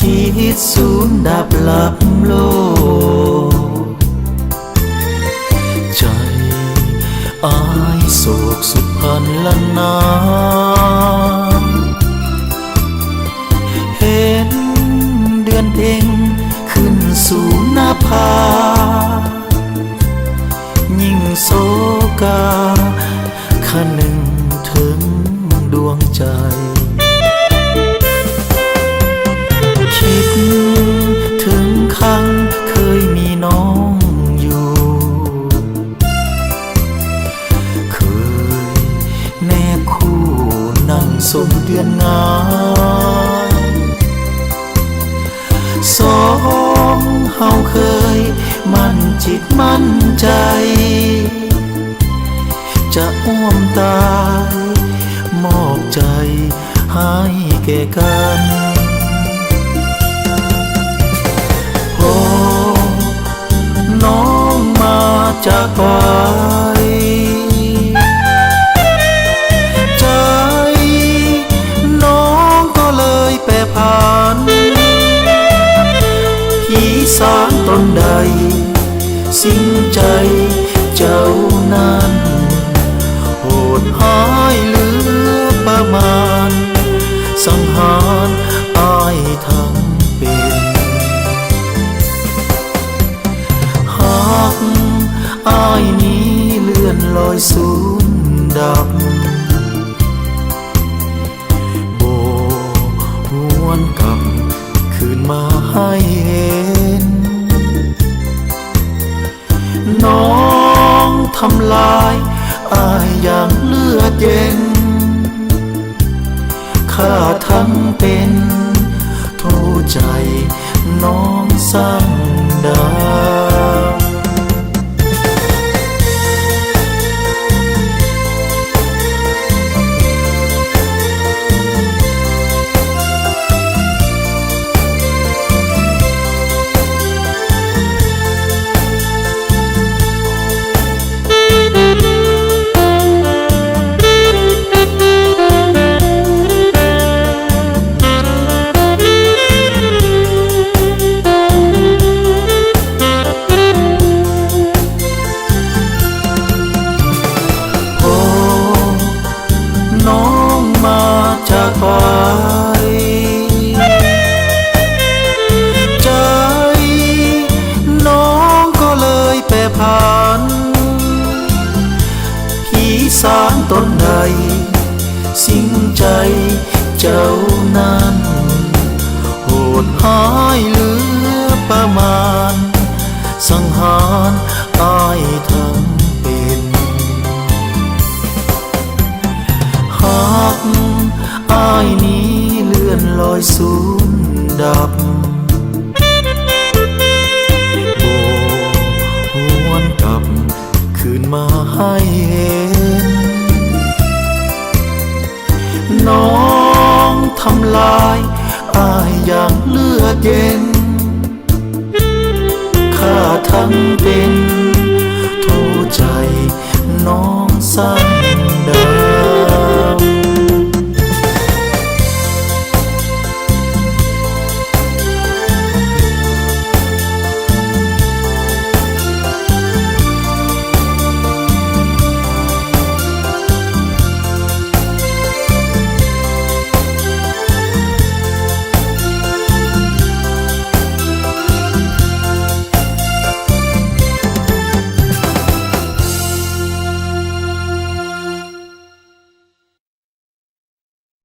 ทิตย์สูญดับลับโลกใจอายโศกสุดพันละนาเห็นเดือนเพ็ญขึ้นสู่หน้าผายิ่งโศกาคนึงถึงดวงใจคิดถึงครั้งเคยมีน้องอยู่เคยแนบคู่นั่งสมเดือนงามสองเฮาเคยมั่นจิตมั่นใจจะอ้วมตายมอบใจให้แก่กันโอ้น้องมาจากไกลใจน้องก็เลยแปรผันผีสางตนใดสิ้นใจเจ้านั้นโหดหายเหลือประมาณสังหารอายทั้งเป็นหากอายนี้เลื่อนลอยสูญดับโบหวนกลับคืนมาให้เห็นน้องทำลายอายอย่างเลือดเย็นข้าทั้งเป็นโทษใจน้องสั่งดาจากไปใจน้องก็เลยแปรผันผีสางตนใดสิ้นใจเจ้านั้นโหดหายเหลือประมาณสังหารอายทั้งเป็นหากอายนี้เลื่อนลอยสูญดับโบหวนกลับคืนมาให้เห็นน้องทำลายอายอย่างเลือดเย็นข้าทั้งเป็น